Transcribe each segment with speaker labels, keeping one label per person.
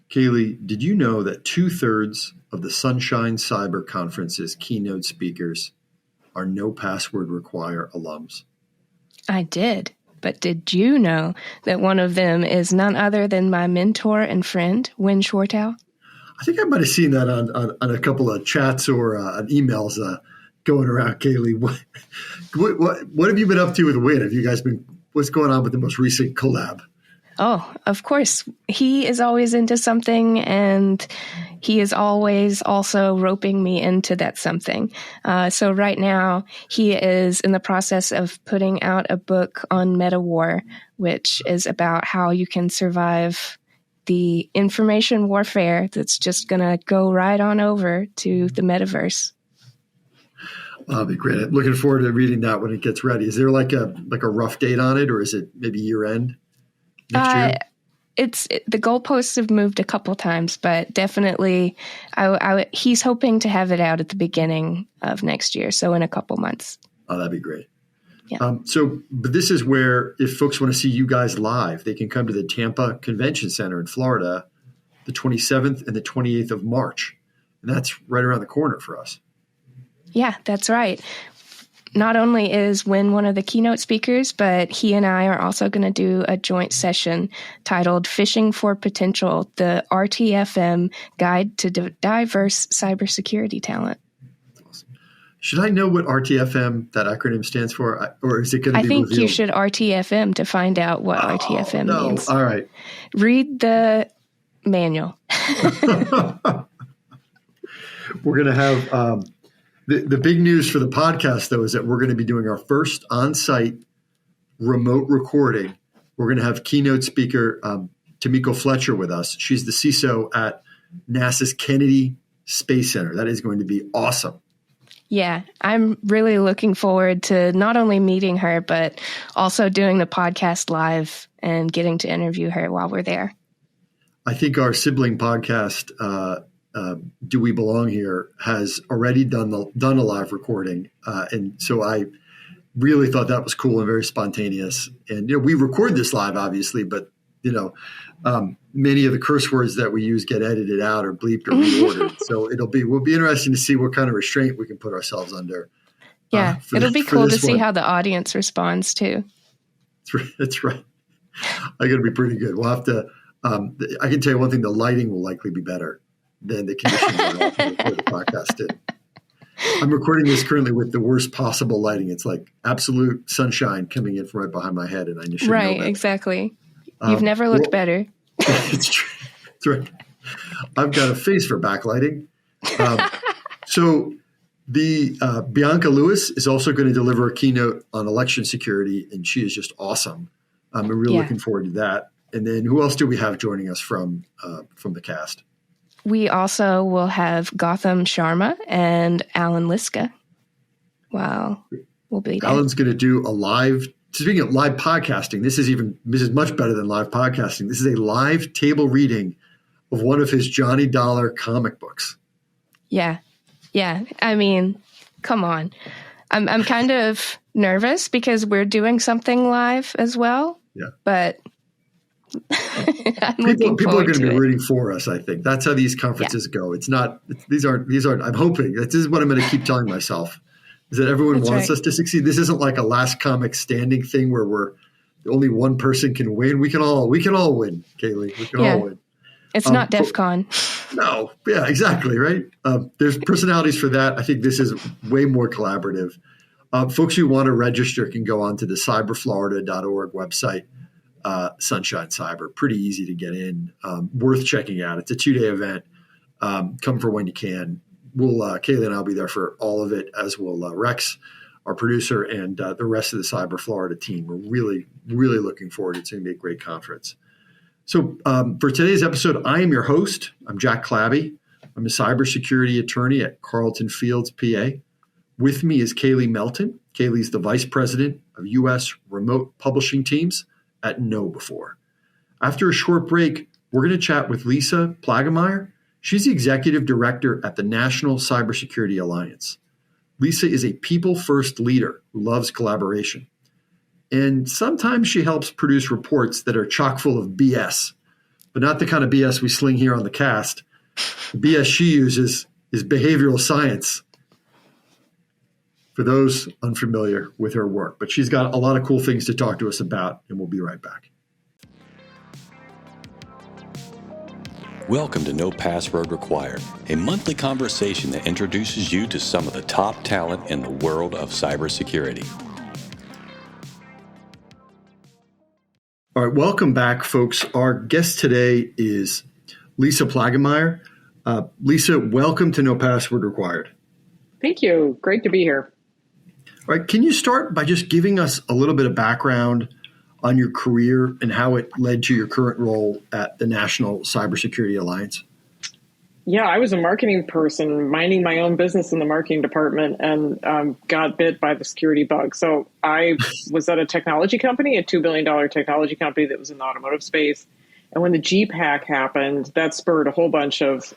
Speaker 1: Kayley, did you know that 2/3 of the Sunshine Cyber Conference's keynote speakers are no password require alums?
Speaker 2: I did. But did you know that one of them is none other than my mentor and friend, Wynn Shortow?
Speaker 1: I think I might have seen that on a couple of chats or on emails going around, Kayley. What have you been up to with Wynn? Have you guys what's going on with the most recent collab?
Speaker 2: Oh, of course. He is always into something, and he is always also roping me into that something. So right now, he is in the process of putting out a book on meta war, which is about how you can survive the information warfare that's just going to go right on over to the metaverse.
Speaker 1: That'll be great. I'm looking forward to reading that when it gets ready. Is there like a rough date on it, or is it maybe year end? Next year?
Speaker 2: The goalposts have moved a couple times, but definitely he's hoping to have it out at the beginning of next year, so in a couple months.
Speaker 1: Oh, that'd be great.
Speaker 2: Yeah.
Speaker 1: But this is where, if folks want to see you guys live, they can come to the Tampa Convention Center in Florida the 27th and the 28th of March. And that's right around the corner for us.
Speaker 2: Yeah, that's right. Not only is Wynn one of the keynote speakers, but he and I are also going to do a joint session titled Fishing for Potential, the RTFM Guide to Diverse Cybersecurity Talent.
Speaker 1: Awesome. Should I know what RTFM, that acronym, stands for? Or is it going to be
Speaker 2: I think
Speaker 1: revealed?
Speaker 2: you should RTFM to find out what RTFM means.
Speaker 1: All right.
Speaker 2: Read the manual.
Speaker 1: We're going to have... The big news for the podcast, though, is that we're going to be doing our first on-site remote recording. We're going to have keynote speaker Tamiko Fletcher with us. She's the CISO at NASA's Kennedy Space Center. That is going to be awesome.
Speaker 2: Yeah, I'm really looking forward to not only meeting her, but also doing the podcast live and getting to interview her while we're there.
Speaker 1: I think our sibling podcast, Do We Belong Here, has already done a live recording. And so I really thought that was cool and very spontaneous. And, we record this live, obviously, but, many of the curse words that we use get edited out or bleeped or reordered. So will be interesting to see what kind of restraint we can put ourselves under.
Speaker 2: Yeah, it'll be cool to see how the audience responds too.
Speaker 1: That's right. I got to be pretty good. We'll have to, I can tell you one thing, the lighting will likely be better than the conditions before the podcast did. I'm recording this currently with the worst possible lighting. It's like absolute sunshine coming in from right behind my head, and I should know that.
Speaker 2: Right, exactly. You've never looked better.
Speaker 1: It's true. That's right. I've got a face for backlighting. So the Bianca Lewis is also going to deliver a keynote on election security, and she is just awesome. I'm really looking forward to that. And then who else do we have joining us from the cast?
Speaker 2: We also will have Gautam Sharma and Alan Liska. Wow. We'll be there.
Speaker 1: Alan's going to do a live, speaking of live podcasting, this is much better than live podcasting. This is a live table reading of one of his Johnny Dollar comic books.
Speaker 2: Yeah. Yeah. I mean, come on. I'm kind of nervous because we're doing something live as well. Yeah. But
Speaker 1: people are going to be rooting for us. I think that's how these conferences go. It's not; these aren't. I'm hoping this is what I'm going to keep telling myself is that everyone wants us to succeed. This isn't like a last comic standing thing where only one person can win. We can all win, Kayley. We can all win.
Speaker 2: It's not DEF CON.
Speaker 1: No, yeah, exactly, right. There's personalities for that. I think this is way more collaborative. Folks who want to register can go on to the cyberflorida.org website. Sunshine Cyber, pretty easy to get in, worth checking out. It's a 2-day event. Come for when you can. Kayley and I'll be there for all of it, as will Rex, our producer, and the rest of the Cyber Florida team. We're really, really looking forward. It's going to be a great conference. So for today's episode, I am your host. I'm Jack Clabby. I'm a cybersecurity attorney at Carlton Fields P.A. With me is Kayley Melton. Kayley's the Vice President of U.S. Remote Publishing Teams at KnowBe4. After a short break, we're going to chat with Lisa Plaggemier. She's the Executive Director at the National Cybersecurity Alliance. Lisa is a people-first leader who loves collaboration. And sometimes she helps produce reports that are chock full of BS. but not the kind of BS we sling here on the cast. The BS she uses is behavioral science, for those unfamiliar with her work. But she's got a lot of cool things to talk to us about, and we'll be right back.
Speaker 3: Welcome to No Password Required, a monthly conversation that introduces you to some of the top talent in the world of cybersecurity.
Speaker 1: All right, welcome back, folks. Our guest today is Lisa Plaggemier. Lisa, welcome to No Password Required.
Speaker 4: Thank you. Great to be here.
Speaker 1: All right, can you start by just giving us a little bit of background on your career and how it led to your current role at the National Cybersecurity Alliance?
Speaker 4: Yeah, I was a marketing person minding my own business in the marketing department and got bit by the security bug. So I was at a technology company, a $2 billion technology company that was in the automotive space. And when the Jeep hack happened, that spurred a whole bunch of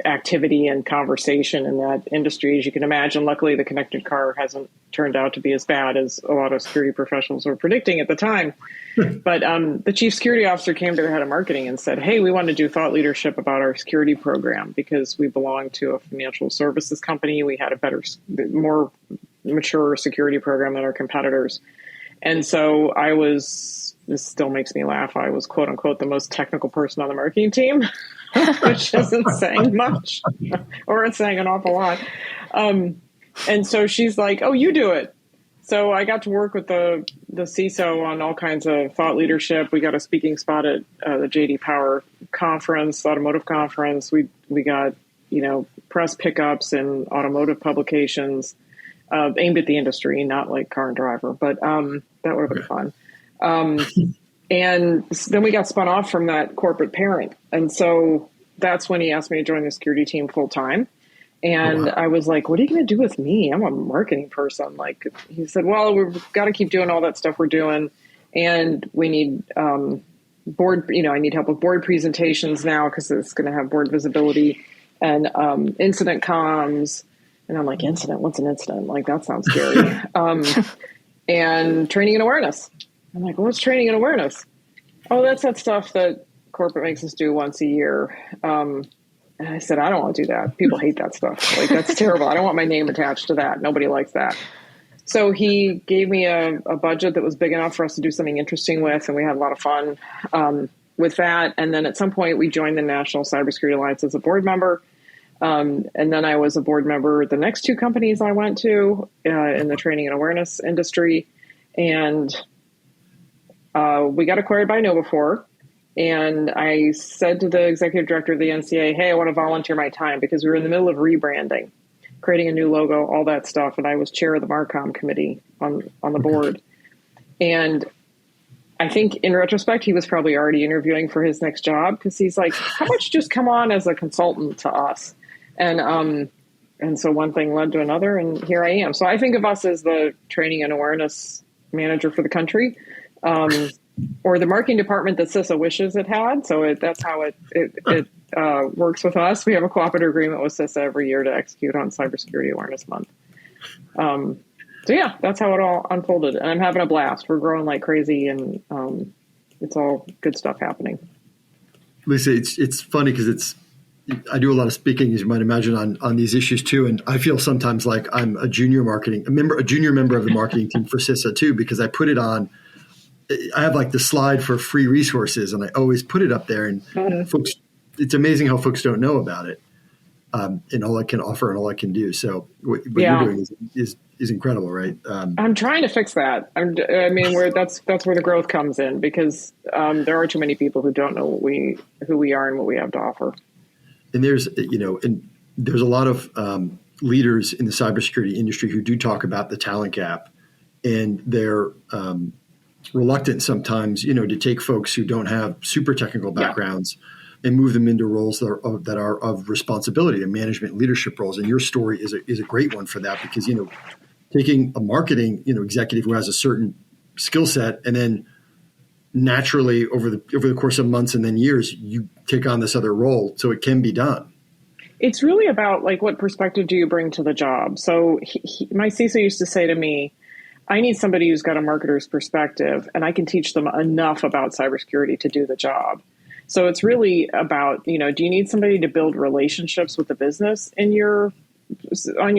Speaker 4: activity and conversation in that industry. As you can imagine, luckily the connected car hasn't turned out to be as bad as a lot of security professionals were predicting at the time. But the chief security officer came to the head of marketing and said, hey, we want to do thought leadership about our security program because we belong to a financial services company. We had a better, more mature security program than our competitors. And so this still makes me laugh, I was quote unquote the most technical person on the marketing team, which isn't saying much, or it's saying an awful lot. And so she's like, oh, you do it. So I got to work with the CISO on all kinds of thought leadership. We got a speaking spot at the JD Power conference, automotive conference. We got, press pickups in automotive publications aimed at the industry, not like Car and Driver, but that would have been fun. And then we got spun off from that corporate parent. And so that's when he asked me to join the security team full time. And I was like, what are you going to do with me? I'm a marketing person. Like, he said, well, we've got to keep doing all that stuff we're doing. And we need board, I need help with board presentations now because it's going to have board visibility and incident comms. And I'm like, incident? What's an incident? Like, that sounds scary. And training and awareness. I'm like, what's training and awareness? Oh, that's that stuff that corporate makes us do once a year. And I said, I don't want to do that. People hate that stuff. Like, that's terrible. I don't want my name attached to that. Nobody likes that. So he gave me a budget that was big enough for us to do something interesting with, and we had a lot of fun with that. And then at some point, we joined the National Cybersecurity Alliance as a board member. And then I was a board member at the next two companies I went to in the training and awareness industry. And we got acquired by KnowBe4. And I said to the executive director of the NCA, hey, I want to volunteer my time because we were in the middle of rebranding, creating a new logo, all that stuff. And I was chair of the Marcom committee on the board. And I think in retrospect, he was probably already interviewing for his next job because he's like, how much just come on as a consultant to us? And so one thing led to another, and here I am. So I think of us as the training and awareness manager for the country. Or the marketing department that CISA wishes it had. So that's how it works with us. We have a cooperative agreement with CISA every year to execute on Cybersecurity Awareness Month. So yeah, that's how it all unfolded. And I'm having a blast. We're growing like crazy, and it's all good stuff happening.
Speaker 1: Lisa, it's funny because I do a lot of speaking, as you might imagine, on these issues too. And I feel sometimes like I'm a junior member of the marketing team for CISA too, because I put it on. I have like the slide for free resources, and I always put it up there. And folks, it's amazing how folks don't know about it, and all I can offer and all I can do. So what you're doing is incredible, right?
Speaker 4: I'm trying to fix that. That's where the growth comes in, because there are too many people who don't know who we are and what we have to offer.
Speaker 1: And there's a lot of leaders in the cybersecurity industry who do talk about the talent gap, and they're reluctant sometimes, to take folks who don't have super technical backgrounds and move them into roles that are of responsibility and management leadership roles. And your story is a great one for that, because, taking a marketing, executive who has a certain skill set, and then naturally over the course of months and then years, you take on this other role. So it can be done.
Speaker 4: It's really about like, what perspective do you bring to the job? So my CISO used to say to me, I need somebody who's got a marketer's perspective, and I can teach them enough about cybersecurity to do the job. So it's really about, do you need somebody to build relationships with the business on your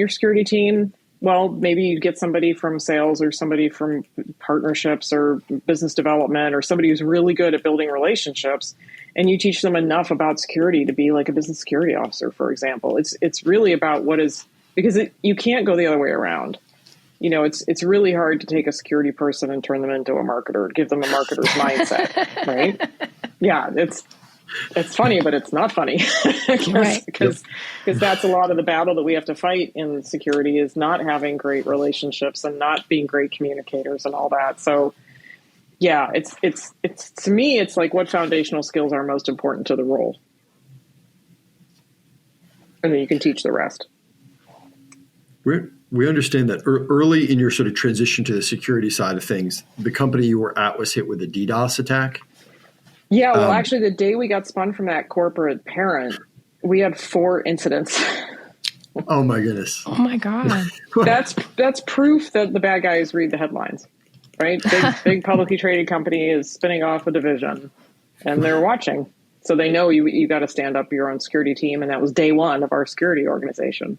Speaker 4: security team? Well, maybe you get somebody from sales or somebody from partnerships or business development or somebody who's really good at building relationships, and you teach them enough about security to be like a business security officer, for example. It's really about because you can't go the other way around. It's really hard to take a security person and turn them into a marketer, give them a marketer's mindset, right? Yeah, it's funny, but it's not funny because that's a lot of the battle that we have to fight in security, is not having great relationships and not being great communicators and all that. So yeah, it's to me, it's like, what foundational skills are most important to the role? And then you can teach the rest.
Speaker 1: We understand that early in your sort of transition to the security side of things, the company you were at was hit with a DDoS attack.
Speaker 4: Yeah, well, actually, the day we got spun from that corporate parent, we had 4 incidents.
Speaker 1: Oh my goodness!
Speaker 2: Oh my God!
Speaker 4: That's proof that the bad guys read the headlines, right? Big publicly traded company is spinning off a division, and they're watching, so they know you got to stand up your own security team, and that was day 1 of our security organization.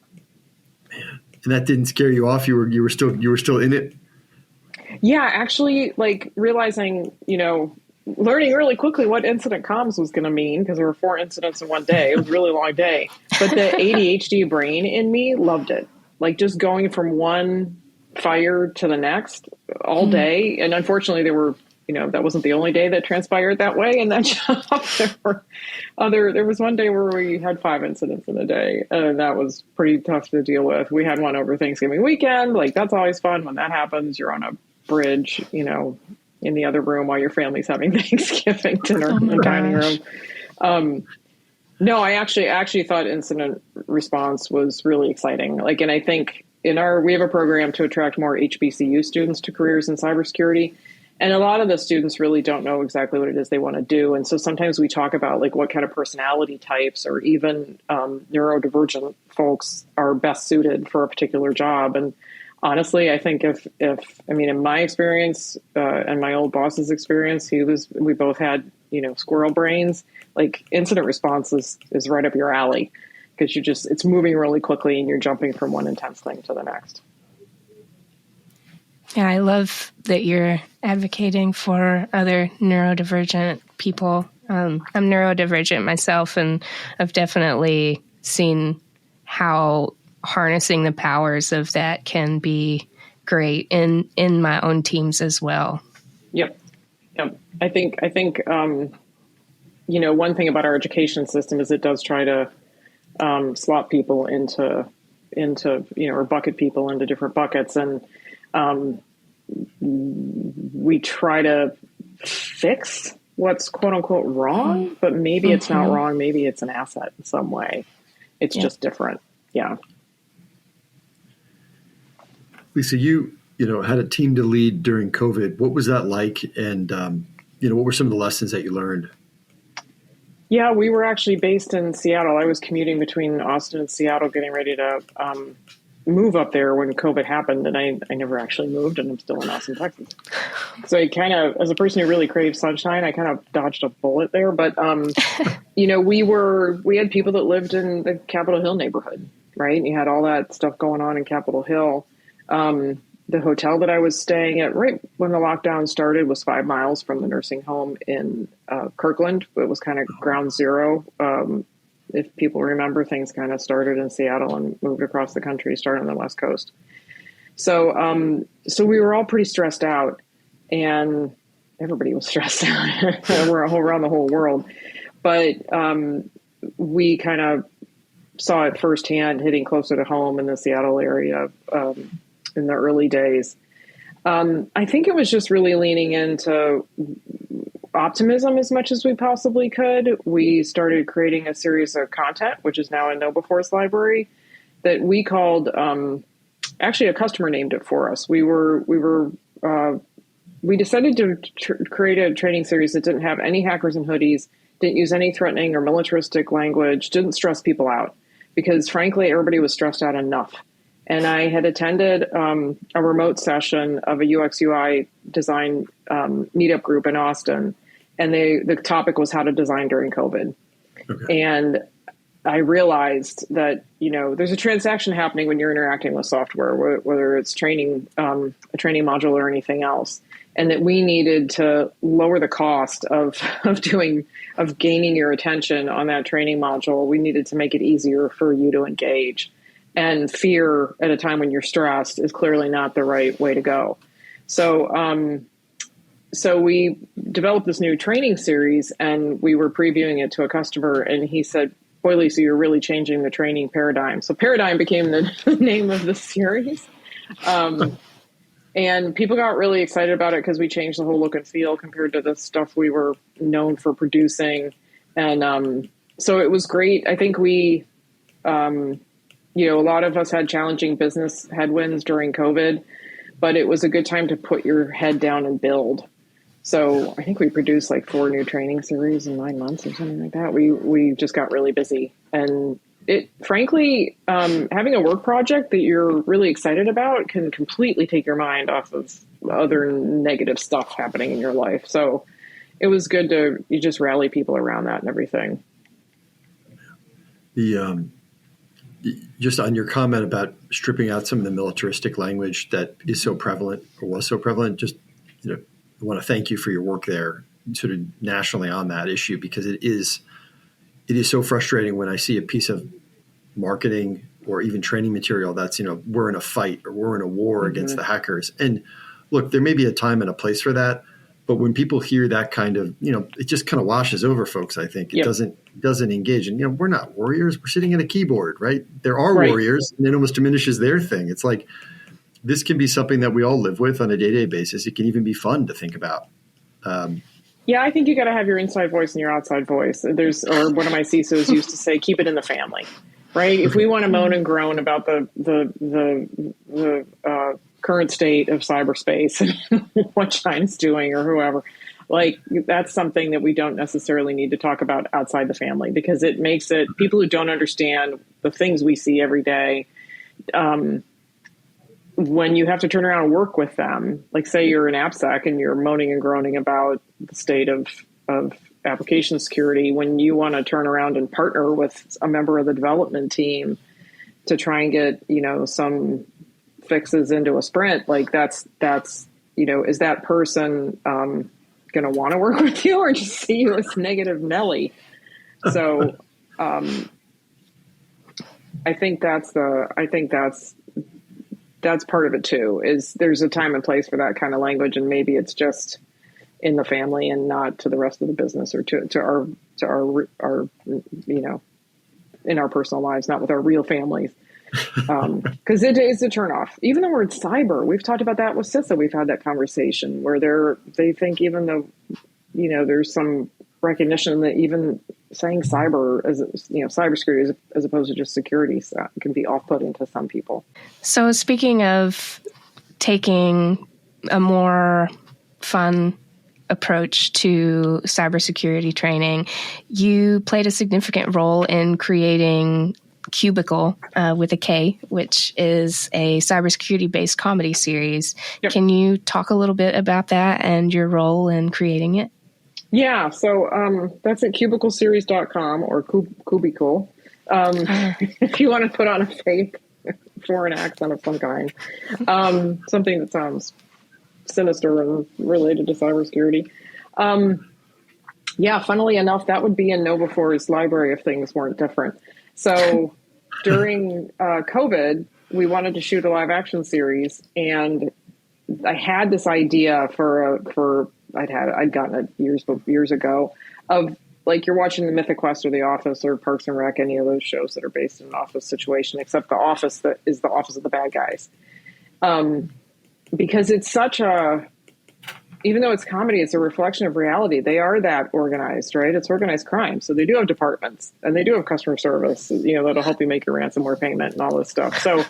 Speaker 1: Man, and that didn't scare you off? You were still in it?
Speaker 4: Yeah, actually, like realizing, learning really quickly what incident comms was going to mean, because there were 4 incidents in one day. It was a really long day. But the ADHD brain in me loved it. Like just going from one fire to the next all day. And unfortunately, that wasn't the only day that transpired that way in that job. There was one day where we had 5 incidents in a day, and that was pretty tough to deal with. We had one over Thanksgiving weekend. Like, that's always fun when that happens. You're on a bridge, in the other room while your family's having Thanksgiving dinner in the dining room. No, I actually thought incident response was really exciting. Like, and I think we have a program to attract more HBCU students to careers in cybersecurity. And a lot of the students really don't know exactly what it is they want to do. And so sometimes we talk about like what kind of personality types or even neurodivergent folks are best suited for a particular job. And honestly, I think in my experience and my old boss's experience, we both had, squirrel brains. Like incident response is right up your alley, because it's moving really quickly and you're jumping from one intense thing to the next.
Speaker 2: Yeah, I love that you're advocating for other neurodivergent people. I'm neurodivergent myself, and I've definitely seen how harnessing the powers of that can be great in my own teams as well. Yep.
Speaker 4: I think one thing about our education system is it does try to slot people into or bucket people into different buckets, and we try to fix what's quote unquote wrong, but maybe it's not wrong. Maybe it's an asset in some way. It's just different. Yeah.
Speaker 1: Lisa, you had a team to lead during COVID. What was that like? And, what were some of the lessons that you learned?
Speaker 4: Yeah, we were actually based in Seattle. I was commuting between Austin and Seattle, getting ready to move up there when COVID happened. And I never actually moved, and I'm still in Austin, Texas. So I kind of, as a person who really craves sunshine, I kind of dodged a bullet there. But, we had people that lived in the Capitol Hill neighborhood, right? And you had all that stuff going on in Capitol Hill. The hotel that I was staying at right when the lockdown started was 5 miles from the nursing home in Kirkland. It was kind of ground zero. If people remember, things kind of started in Seattle and moved across the country, started on the West Coast. So we were all pretty stressed out, and everybody was stressed out. We're around the whole world. But we kind of saw it firsthand, hitting closer to home in the Seattle area in the early days. I think it was just really leaning into optimism as much as we possibly could. We started creating a series of content, which is now in KnowBefore's library, that we called, actually a customer named it for us. We decided to create a training series that didn't have any hackers and hoodies, didn't use any threatening or militaristic language, didn't stress people out, because frankly, everybody was stressed out enough. And I had attended a remote session of a UX UI design meetup group in Austin. and the topic was how to design during COVID.
Speaker 1: Okay.
Speaker 4: And I realized that, there's a transaction happening when you're interacting with software, whether it's training, a training module or anything else, and that we needed to lower the cost of gaining your attention on that training module. We needed to make it easier for you to engage. And fear at a time when you're stressed is clearly not the right way to go. So we developed this new training series, and we were previewing it to a customer, and he said, "Boy, Lisa, you're really changing the training paradigm." So Paradigm became the name of the series. And people got really excited about it because we changed the whole look and feel compared to the stuff we were known for producing. And so it was great. I think we, a lot of us had challenging business headwinds during COVID, but it was a good time to put your head down and build. So I think we produced like 4 new training series in 9 months or something like that. We just got really busy, and it, frankly, having a work project that you're really excited about can completely take your mind off of other negative stuff happening in your life. So it was good to you just rally people around that and everything.
Speaker 1: Just on your comment about stripping out some of the militaristic language that is so prevalent or was so prevalent, just I want to thank you for your work there, sort of nationally on that issue, because it is so frustrating when I see a piece of marketing or even training material that's, we're in a fight or we're in a war against the hackers. And look, there may be a time and a place for that, but when people hear that kind of, it just kind of washes over folks. I think it doesn't engage. And, we're not warriors. We're sitting at a keyboard, right? There are warriors, and it almost diminishes their thing. It's like, this can be something that we all live with on a day-to-day basis. It can even be fun to think about.
Speaker 4: Yeah, I think you got to have your inside voice and your outside voice. Or one of my CISOs used to say, keep it in the family, right? If we want to moan and groan about the current state of cyberspace and what China's doing or whoever, that's something that we don't necessarily need to talk about outside the family, because it makes it people who don't understand the things we see every day. When you have to turn around and work with them, like say you're an AppSec and you're moaning and groaning about the state of application security, when you want to turn around and partner with a member of the development team to try and get, some fixes into a sprint, that's is that person going to want to work with you or just see you as negative Nelly? So I think that's part of it too, is there's a time and place for that kind of language, and maybe it's just in the family and not to the rest of the business or to our in our personal lives, not with our real families. Because it is a turnoff. Even the word cyber, we've talked about that with CISA. We've had that conversation where they think, even though, there's some recognition that even saying cyber as cybersecurity as opposed to just security can be off-putting to some people.
Speaker 2: So speaking of taking a more fun approach to cybersecurity training, you played a significant role in creating Kubikle with a K, which is a cybersecurity-based comedy series. Yep. Can you talk a little bit about that and your role in creating it?
Speaker 5: Yeah, so that's at kubikleseries.com or Kubikle. If you want to put on a fake foreign accent of some kind, something that sounds sinister and related to cybersecurity. Yeah, funnily enough, that would be in KnowBe4's library if things weren't different. So during COVID, we wanted to shoot a live action series, and I had this idea I'd gotten it years ago of, like, you're watching The Mythic Quest or The Office or Parks and Rec, any of those shows that are based in an office situation, except The Office that is the office of the bad guys. Because it's even though it's comedy, it's a reflection of reality. They are that organized, right? It's organized crime. So they do have departments, and they do have customer service, that'll help you make your ransomware payment and all this stuff. So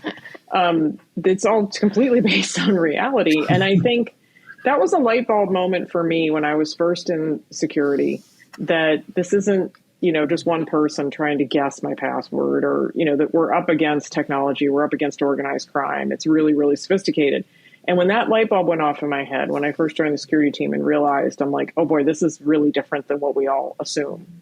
Speaker 5: it's all completely based on reality. And I think that was a light bulb moment for me when I was first in security, that this isn't, just one person trying to guess my password, or, that we're up against technology. We're up against organized crime. It's really, really sophisticated.
Speaker 4: And when that light bulb went off in my head, when I first joined the security team and realized, I'm like, oh boy, this is really different than what we all assume.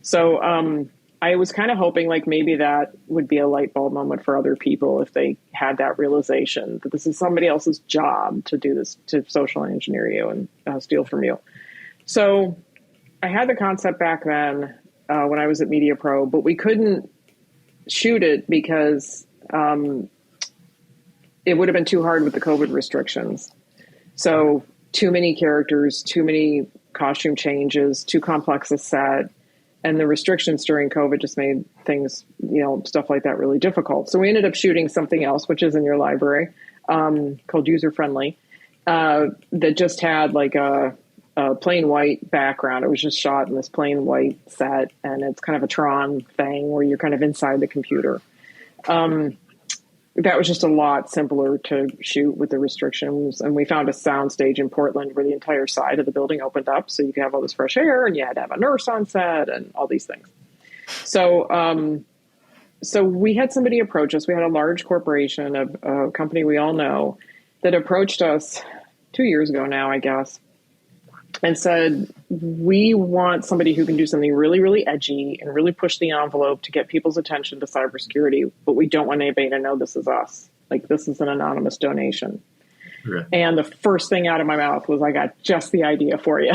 Speaker 4: So I was kind of hoping like maybe that would be a light bulb moment for other people if they had that realization that this is somebody else's job to do this, to social engineer you and steal from you. So I had the concept back then when I was at Media Pro, but we couldn't shoot it because it would have been too hard with the COVID restrictions. So too many characters, too many costume changes, too complex a set. And the restrictions during COVID just made things, stuff like that really difficult. So we ended up shooting something else, which is in your library, called User Friendly, that just had like a plain white background. It was just shot in this plain white set, and it's kind of a Tron thing where you're kind of inside the computer. That was just a lot simpler to shoot with the restrictions. And we found a sound stage in Portland where the entire side of the building opened up so you could have all this fresh air, and you had to have a nurse on set and all these things. So, so we had somebody approach us. We had a large corporation, a company we all know, that approached us 2 years ago now, I guess, and said, we want somebody who can do something really, really edgy and really push the envelope to get people's attention to cybersecurity, but we don't want anybody to know this is us. Like, this is an anonymous donation. Okay. And the first thing out of my mouth was, I got just the idea for you.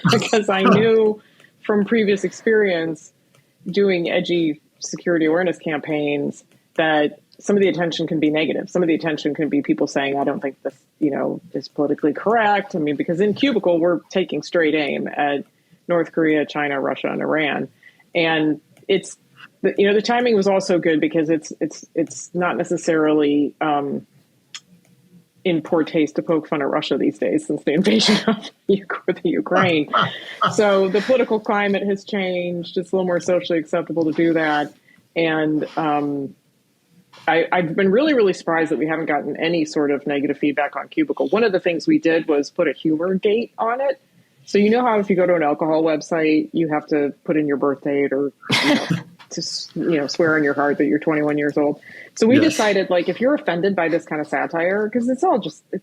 Speaker 4: Because I knew from previous experience doing edgy security awareness campaigns that some of the attention can be negative. Some of the attention can be people saying, I don't think this, is politically correct. I mean, because in Kubikle, we're taking straight aim at North Korea, China, Russia, and Iran. And it's, the timing was also good because it's not necessarily in poor taste to poke fun at Russia these days since the invasion of the Ukraine. So the political climate has changed. It's a little more socially acceptable to do that. And I've been really, really surprised that we haven't gotten any sort of negative feedback on Kubikle. One of the things we did was put a humor date on it. So you know how if you go to an alcohol website, you have to put in your birth date or to swear on your heart that you're 21 years old. So we decided, like, if you're offended by this kind of satire, because it's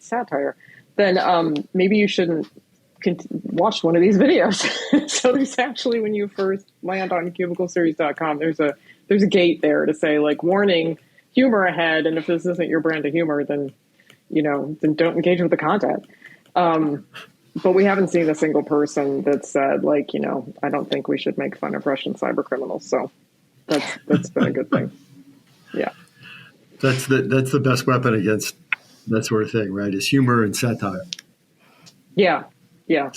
Speaker 4: satire, then maybe you shouldn't watch one of these videos. So there's actually, when you first land on kubikleseries.com, there's a gate there to say, like, warning, humor ahead, and if this isn't your brand of humor, then don't engage with the content. But we haven't seen a single person that said, like, I don't think we should make fun of Russian cyber criminals. So that's been a good thing. Yeah,
Speaker 1: that's the best weapon against that sort of thing, right? Is humor and satire.
Speaker 4: Yeah.
Speaker 1: Wow.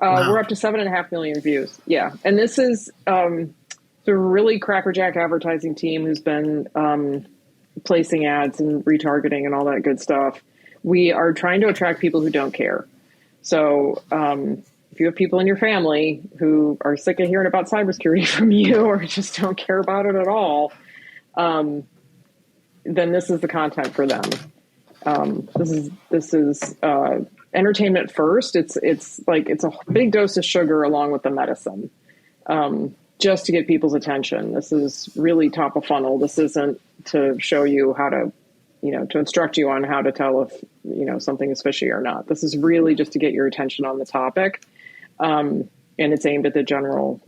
Speaker 4: We're up to 7.5 million views. Yeah, and this is the really crackerjack advertising team who's been placing ads and retargeting and all that good stuff. We are trying to attract people who don't care. So if you have people in your family who are sick of hearing about cybersecurity from you or just don't care about it at all, then this is the content for them. This is entertainment first. It's a big dose of sugar along with the medicine, just to get people's attention. This is really top of funnel. This isn't to show you how to, to instruct you on how to tell if, something is fishy or not. This is really just to get your attention on the topic. And it's aimed at the general,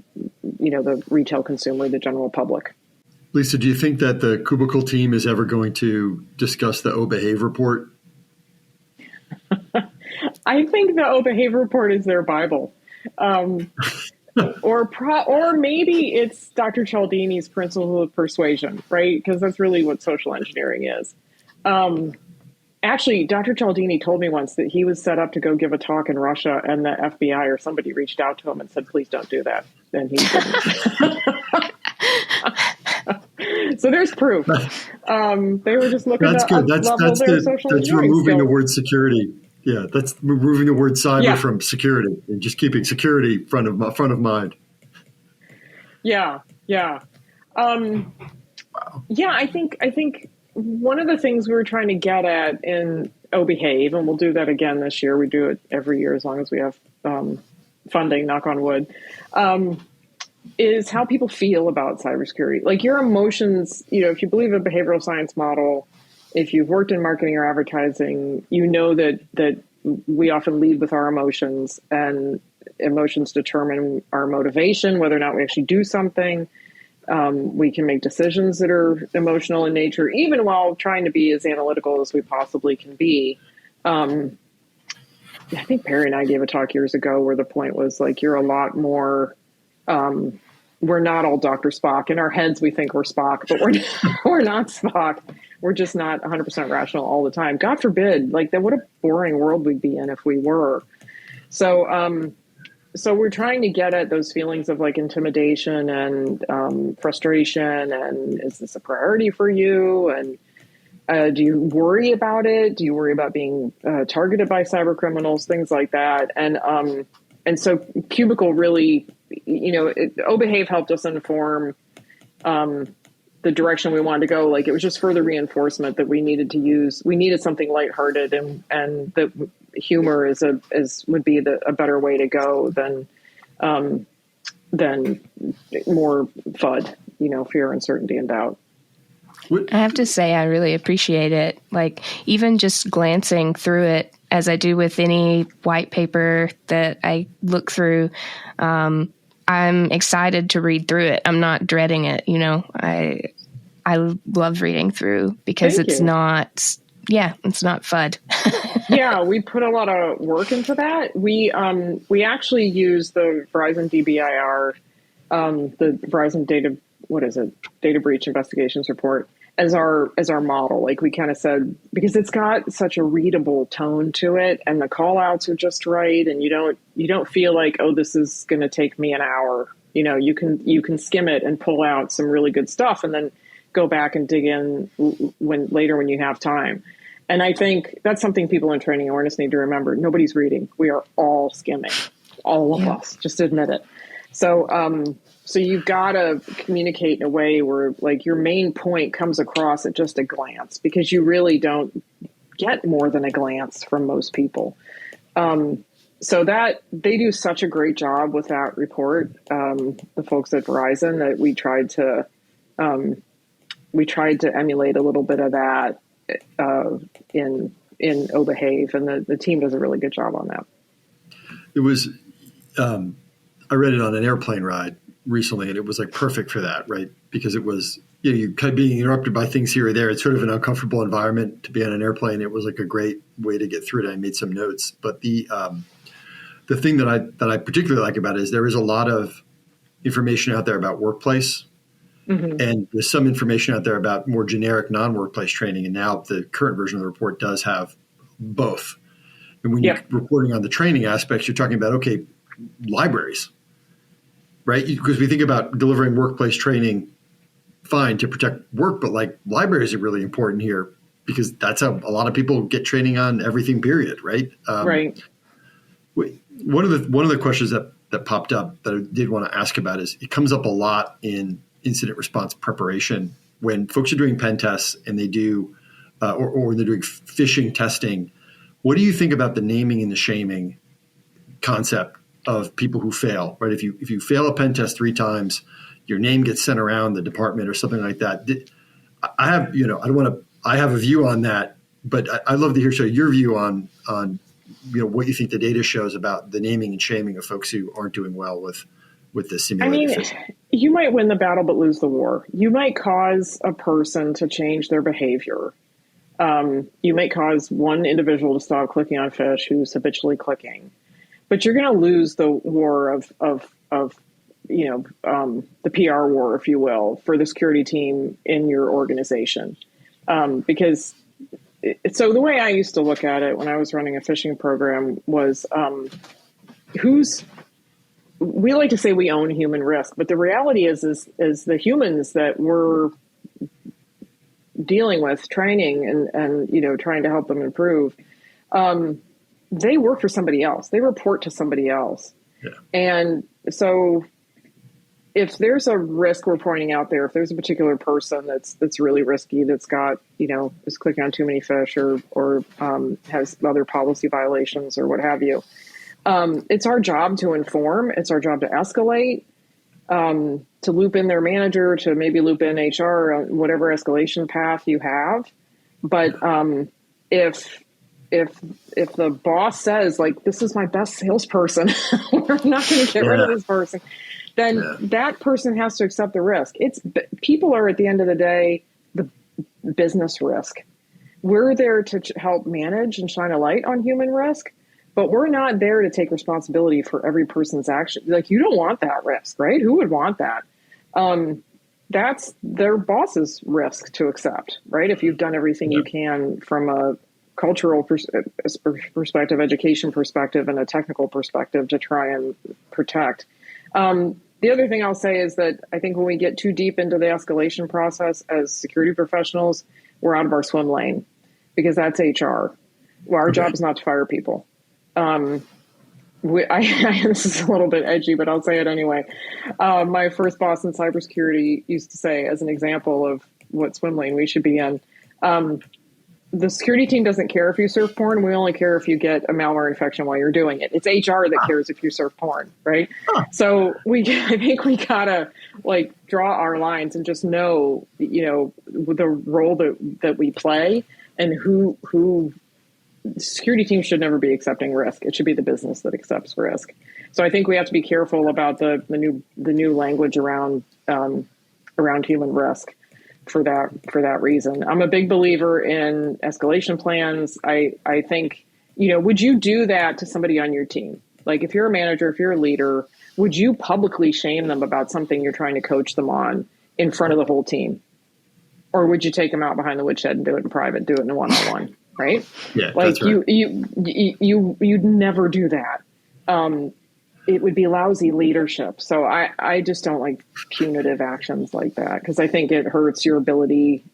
Speaker 4: the retail consumer, the general public.
Speaker 1: Lisa, do you think that the Kubikle team is ever going to discuss the O-Behave report?
Speaker 4: I think the O-Behave report is their Bible. Or maybe it's Dr. Cialdini's principle of persuasion, right? Because that's really what social engineering is. Actually, Dr. Cialdini told me once that he was set up to go give a talk in Russia, and the FBI or somebody reached out to him and said, please don't do that. And he didn't. So there's proof. They were just looking
Speaker 1: that's
Speaker 4: to
Speaker 1: good. That's removing the word security. Yeah, that's removing the word cyber from security and just keeping security front of mind.
Speaker 4: Yeah. Wow. Yeah, I think one of the things we were trying to get at in O-Behave, and we'll do that again this year. We do it every year as long as we have funding, knock on wood, is how people feel about cybersecurity. Like your emotions, if you believe a behavioral science model, if you've worked in marketing or advertising, you know that we often lead with our emotions, and emotions determine our motivation, whether or not we actually do something. We can make decisions that are emotional in nature, even while trying to be as analytical as we possibly can be. I think Perry and I gave a talk years ago where the point was like, you're a lot more, we're not all Dr. Spock. In our heads, we think we're Spock, but we're not Spock. We're just not 100% rational all the time. God forbid, like that, what a boring world we'd be in if we were. So we're trying to get at those feelings of like intimidation and frustration. And is this a priority for you? And do you worry about it? Do you worry about being targeted by cyber criminals, things like that? And so Kubikle really, OBehave helped us inform the direction we wanted to go. Like it was just further reinforcement that we needed something lighthearted, and that humor would be a better way to go than more FUD, fear, uncertainty, and doubt.
Speaker 2: I have to say, I really appreciate it. Like, even just glancing through it, as I do with any white paper that I look through, I'm excited to read through it. I'm not dreading it. I love reading through because it's not FUD.
Speaker 4: Yeah, we put a lot of work into that. We actually use the Verizon DBIR, the Verizon data breach investigations report as our model. Like we kind of said, because it's got such a readable tone to it, and the call outs are just right, and you don't feel like, oh, this is going to take me an hour. You can skim it and pull out some really good stuff, and then go back and dig in when you have time. And I think that's something people in training awareness need to remember. Nobody's reading. We are all skimming, all of us. Just admit it. So you've got to communicate in a way where like your main point comes across at just a glance, because you really don't get more than a glance from most people. So that they do such a great job with that report, the folks at Verizon, that we tried to emulate a little bit of that in OBehave, and the team does a really good job on that.
Speaker 1: It was, I read it on an airplane ride recently, and it was like perfect for that, right? Because it was, you kind of being interrupted by things here or there. It's sort of an uncomfortable environment to be on an airplane. It was like a great way to get through it. I made some notes, but the thing that I particularly like about it is there is a lot of information out there about workplace. Mm-hmm. And there's some information out there about more generic non-workplace training. And now the current version of the report does have both. And when you're reporting on the training aspects, you're talking about, okay, libraries, right? Because we think about delivering workplace training, fine, to protect work, but like libraries are really important here, because that's how a lot of people get training on everything, period, right?
Speaker 4: Right.
Speaker 1: One of the questions that popped up that I did want to ask about is, it comes up a lot in incident response preparation when folks are doing pen tests and they do, or they're doing phishing testing. What do you think about the naming and the shaming concept of people who fail, right? If you fail a pen test 3 times, your name gets sent around the department or something like that. I have a view on that, but I'd love to hear your view on what you think the data shows about the naming and shaming of folks who aren't doing well with this simulated phishing.
Speaker 4: You might win the battle but lose the war. You might cause a person to change their behavior. You might cause one individual to stop clicking on fish who's habitually clicking, but you're going to lose the war of the PR war, if you will, for the security team in your organization. Because so the way I used to look at it when I was running a phishing program was, we like to say we own human risk, but the reality is the humans that we're dealing with, training and trying to help them improve, they work for somebody else. They report to somebody else. Yeah. And so if there's a risk we're pointing out there, if there's a particular person that's really risky, that's got, is clicking on too many fish or has other policy violations or what have you, it's our job to inform. It's our job to escalate, to loop in their manager, to maybe loop in HR on whatever escalation path you have. But if the boss says, like, this is my best salesperson, we're not going to get rid of this person, then that person has to accept the risk. People are, at the end of the day, the business risk. We're there to help manage and shine a light on human risk, but we're not there to take responsibility for every person's action. Like, you don't want that risk, right? Who would want that? That's their boss's risk to accept, right? If you've done everything you can from a cultural perspective, education perspective, and a technical perspective to try and protect. The other thing I'll say is that I think when we get too deep into the escalation process as security professionals, we're out of our swim lane, because that's HR. Well, our job is not to fire people. This is a little bit edgy, but I'll say it anyway. My first boss in cybersecurity used to say, as an example of what swim lane we should be in, the security team doesn't care if you surf porn. We only care if you get a malware infection while you're doing it. It's HR that cares if you surf porn, right? So I think we gotta, like, draw our lines and just know, the role that we play, and who security teams should never be accepting risk. It should be the business that accepts risk. So I think we have to be careful about the new language around human risk for that reason. I'm a big believer in escalation plans. I think, would you do that to somebody on your team? Like, if you're a manager, if you're a leader, would you publicly shame them about something you're trying to coach them on in front of the whole team? Or would you take them out behind the woodshed and do it in private, do it in a one-on-one? Right?
Speaker 1: Yeah,
Speaker 4: like,
Speaker 1: that's right.
Speaker 4: you'd never do that. It would be lousy leadership. So I just don't like punitive actions like that, because I think it hurts your ability.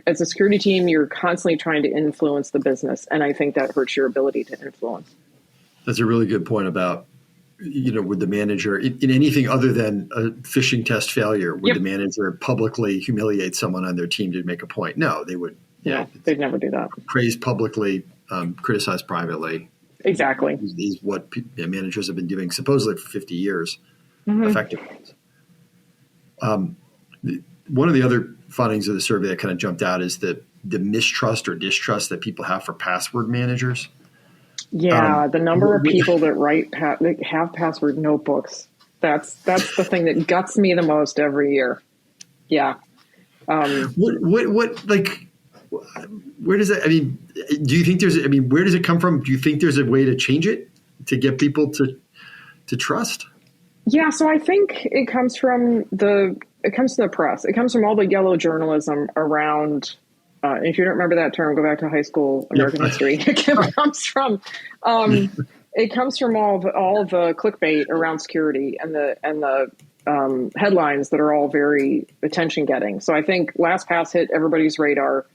Speaker 4: As a security team, you're constantly trying to influence the business, and I think that hurts your ability to influence.
Speaker 1: That's a really good point about, would the manager, in anything other than a phishing test failure, would the manager publicly humiliate someone on their team to make a point? No, they would.
Speaker 4: Yeah, they'd never do that. Praise
Speaker 1: publicly, criticize privately.
Speaker 4: Exactly.
Speaker 1: Is what managers have been doing supposedly for 50 years, effectively. One of the other findings of the survey that kind of jumped out is the mistrust or distrust that people have for password managers.
Speaker 4: Yeah, the number of people that have password notebooks. That's the thing that guts me the most every year. Yeah.
Speaker 1: Where does that, do you think where does it come from? Do you think there's a way to change it, to get people to trust?
Speaker 4: Yeah. So I think it comes from the press. It comes from all the yellow journalism around, if you don't remember that term, go back to high school American history. It comes from all the clickbait around security and the headlines that are all very attention getting. So I think LastPass hit everybody's radar,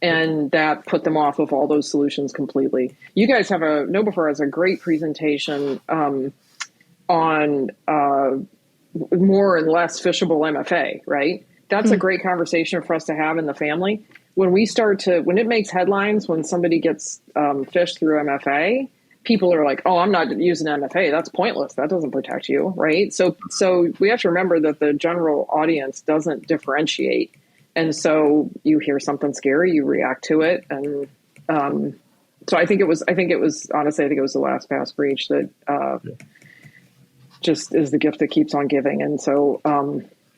Speaker 4: and that put them off of all those solutions completely. You guys have KnowBe4 has a great presentation on more and less phishable MFA, right? That's a great conversation for us to have in the family. When it makes headlines, when somebody gets phished through MFA, people are like, oh, I'm not using MFA. That's pointless. That doesn't protect you, right? So we have to remember that the general audience doesn't differentiate. And so you hear something scary, you react to it. And so I think it was the LastPass breach that just is the gift that keeps on giving. And so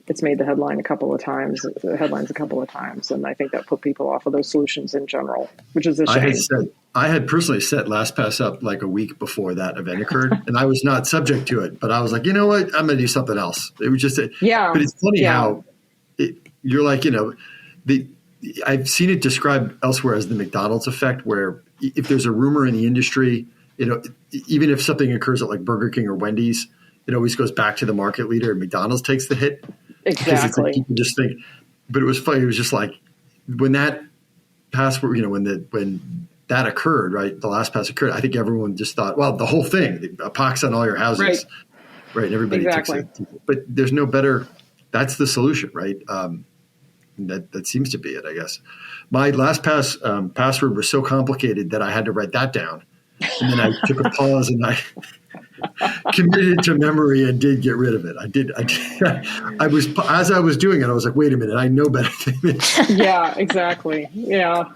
Speaker 4: it's made the headlines a couple of times. And I think that put people off of those solutions in general, which is a shame.
Speaker 1: I had personally set LastPass up like a week before that event occurred, and I was not subject to it, but I was like, you know what? I'm going to do something else. It was just, but it's funny how you're like, I've seen it described elsewhere as the McDonald's effect, where if there's a rumor in the industry, even if something occurs at like Burger King or Wendy's, it always goes back to the market leader, and McDonald's takes the hit.
Speaker 4: Exactly.
Speaker 1: Like people just think, but it was funny. It was just like when that password, when that occurred, right? The LastPass occurred. I think everyone just thought, well, the whole thing, a pox on all your houses, right? And everybody takes it. But there's no better. That's the solution, right? That seems to be it, I guess. My LastPass password was so complicated that I had to write that down, and then I took a pause and I committed it to memory and did get rid of it. As I was doing it, I was like, wait a minute, I know better than this.
Speaker 4: Yeah, exactly. Yeah.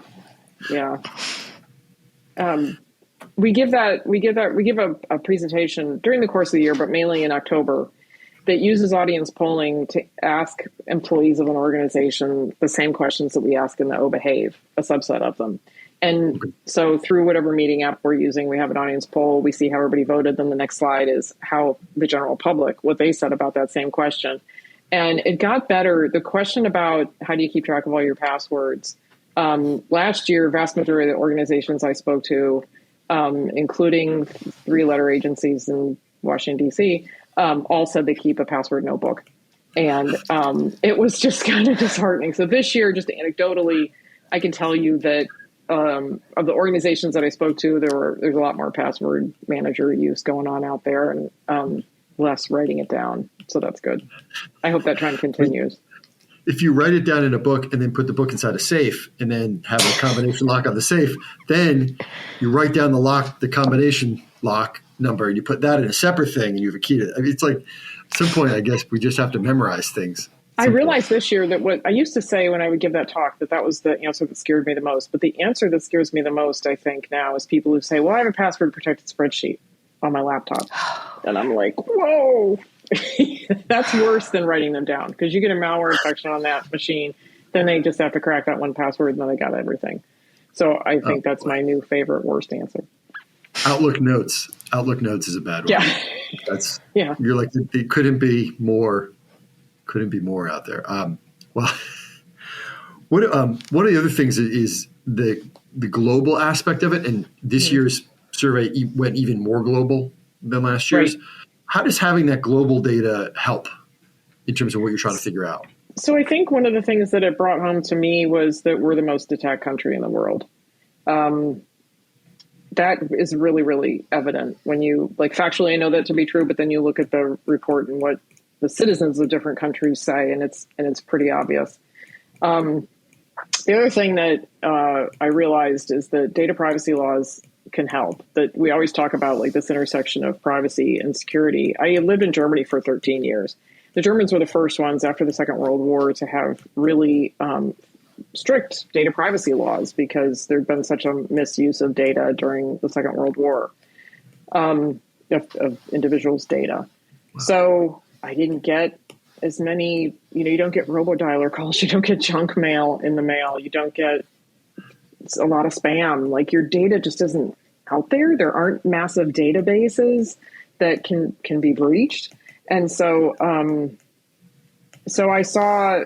Speaker 4: Yeah. We give a presentation during the course of the year, but mainly in October, that uses audience polling to ask employees of an organization the same questions that we ask in the O Behave, a subset of them. And so through whatever meeting app we're using, we have an audience poll. We see how everybody voted. Then the next slide is how the general public, what they said about that same question. And it got better. The question about how do you keep track of all your passwords? Last year, vast majority of the organizations I spoke to, including 3-letter agencies in Washington, D.C., all said they keep a password notebook. And it was just kind of disheartening. So this year, just anecdotally, I can tell you that of the organizations that I spoke to, there's a lot more password manager use going on out there, and less writing it down. So that's good. I hope that trend continues.
Speaker 1: If you write it down in a book and then put the book inside a safe and then have a combination lock on the safe, then you write down the combination lock number, and you put that in a separate thing, and you have a key to it. I mean, it's like at some point, I guess we just have to memorize things.
Speaker 4: I realized this year that what I used to say when I would give that talk, that was the answer that scared me the most. But the answer that scares me the most, I think now, is people who say, well, I have a password protected spreadsheet on my laptop. And I'm like, whoa, that's worse than writing them down, because you get a malware infection on that machine. Then they just have to crack that one password and then they got everything. So I think that's my new favorite worst answer. Outlook
Speaker 1: Notes is a bad one.
Speaker 4: Yeah.
Speaker 1: You're like, it couldn't be more out there. Well, one of the other things is the global aspect of it. And this year's survey went even more global than last year's. Right. How does having that global data help in terms of what you're trying to figure out?
Speaker 4: So I think one of the things that it brought home to me was that we're the most attacked country in the world. That is really, really evident when you, like, factually, I know that to be true, but then you look at the report and what the citizens of different countries say, and it's pretty obvious. The other thing that I realized is that data privacy laws can help. That we always talk about, like, this intersection of privacy and security. I lived in Germany for 13 years. The Germans were the first ones after the Second World War to have really strict data privacy laws, because there'd been such a misuse of data during the Second World War, of individuals' data. Wow. So I didn't get as many, you don't get robodialer calls, you don't get junk mail in the mail, you don't get a lot of spam. Like, your data just isn't out there. There aren't massive databases that can be breached. And so, so I saw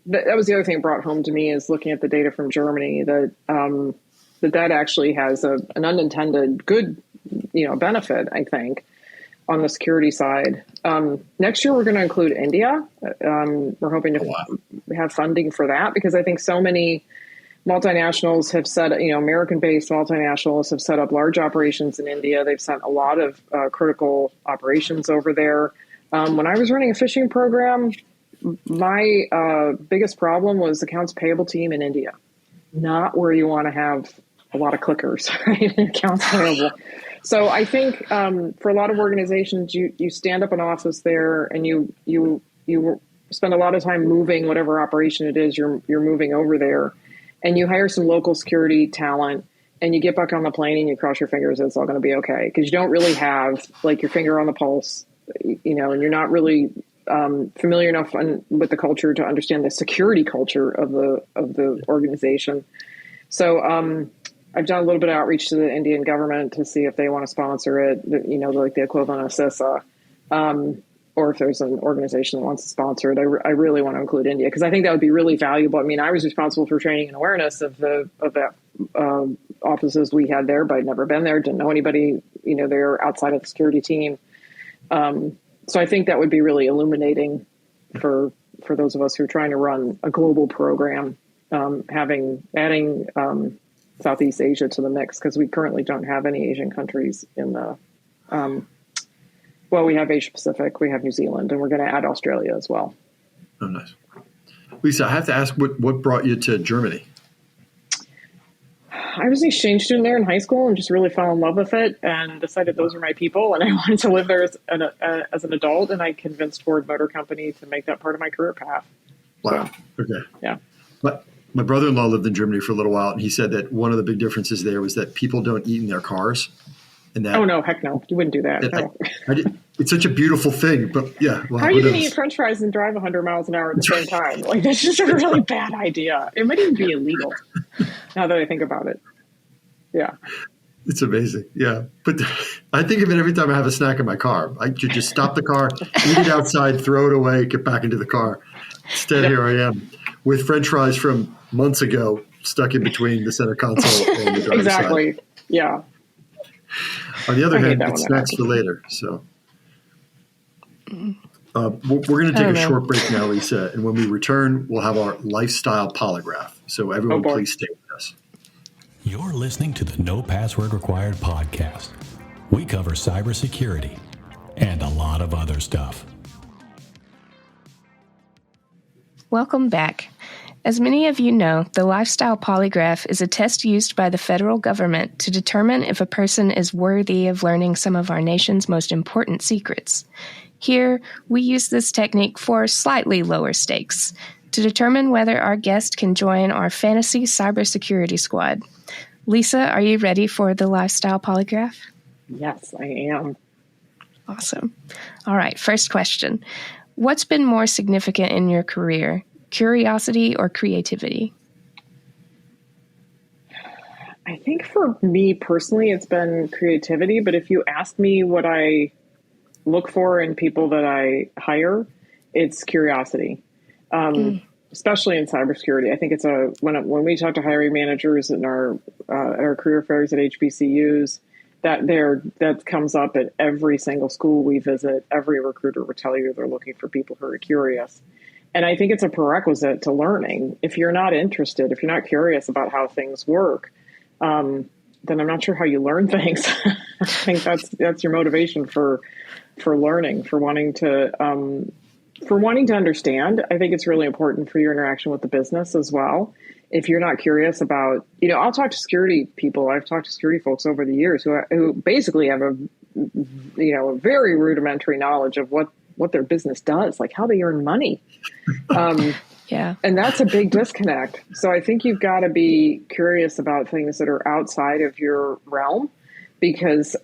Speaker 4: that was the other thing it brought home to me, is looking at the data from Germany, that that actually has an unintended good, benefit, I think, on the security side. Next year, we're going to include India. We're hoping to have funding for that, because I think so many multinationals have set, American-based multinationals have set up large operations in India. They've sent a lot of critical operations over there. When I was running a phishing program, my biggest problem was accounts payable team in India. Not where you want to have a lot of clickers, right? Accounts payable. So I think for a lot of organizations, you stand up an office there, and you spend a lot of time moving whatever operation it is you're moving over there, and you hire some local security talent, and you get back on the plane and you cross your fingers that it's all going to be okay, because you don't really have, like, your finger on the pulse, and you're not really familiar enough with the culture to understand the security culture of the organization. So I've done a little bit of outreach to the Indian government to see if they want to sponsor it, like the equivalent of CISA, or if there's an organization that wants to sponsor it. I really want to include India, because I think that would be really valuable. I mean, I was responsible for training and awareness of the offices we had there, but I'd never been there, didn't know anybody, there outside of the security team. So I think that would be really illuminating for those of us who are trying to run a global program, adding Southeast Asia to the mix, because we currently don't have any Asian countries in the, we have Asia Pacific, we have New Zealand, and we're going to add Australia as well.
Speaker 1: Oh, nice. Lisa, I have to ask, what brought you to Germany?
Speaker 4: I was an exchange student there in high school and just really fell in love with it and decided those were my people, and I wanted to live there as an adult, and I convinced Ford Motor Company to make that part of my career path.
Speaker 1: Wow. So, okay.
Speaker 4: Yeah.
Speaker 1: But my brother-in-law lived in Germany for a little while, and he said that one of the big differences there was that people don't eat in their cars. And that,
Speaker 4: oh, no, heck no. You wouldn't do that. No.
Speaker 1: It's such a beautiful thing, but yeah. Well,
Speaker 4: how are you going to eat French fries and drive 100 miles an hour at the same time? Like, that's just a really bad idea. It might even be illegal now that I think about it. Yeah.
Speaker 1: It's amazing. Yeah. But I think of it every time I have a snack in my car. I could just stop the car, eat it outside, throw it away, get back into the car. Instead, here I am with French fries from months ago stuck in between the center console and the driver's
Speaker 4: exactly.
Speaker 1: side.
Speaker 4: Yeah.
Speaker 1: On the other hand, it's snacks for later. So we're going to take a short break now, Lisa. And when we return, we'll have our lifestyle polygraph. So everyone, please stay with us.
Speaker 3: You're listening to the No Password Required podcast. We cover cybersecurity and a lot of other stuff.
Speaker 2: Welcome back. As many of you know, the Lifestyle Polygraph is a test used by the federal government to determine if a person is worthy of learning some of our nation's most important secrets. Here, we use this technique for slightly lower stakes, to determine whether our guest can join our fantasy cybersecurity squad. Lisa, are you ready for the Lifestyle Polygraph?
Speaker 4: Yes, I am.
Speaker 2: Awesome. All right, first question. What's been more significant in your career, curiosity or creativity?
Speaker 4: I think for me personally, it's been creativity. But if you ask me what I look for in people that I hire, it's curiosity. Especially in cybersecurity. I think it's when we talk to hiring managers in our career fairs at HBCUs, that comes up at every single school we visit. Every recruiter will tell you they're looking for people who are curious. And I think it's a prerequisite to learning. If you're not interested, if you're not curious about how things work, then I'm not sure how you learn things. I think that's your motivation for learning, for wanting to understand. I think it's really important for your interaction with the business as well. If you're not curious about, I'll talk to security people. I've talked to security folks over the years who basically have a very rudimentary knowledge of what their business does, like how they earn money.
Speaker 2: Yeah.
Speaker 4: And that's a big disconnect. So I think you've got to be curious about things that are outside of your realm, because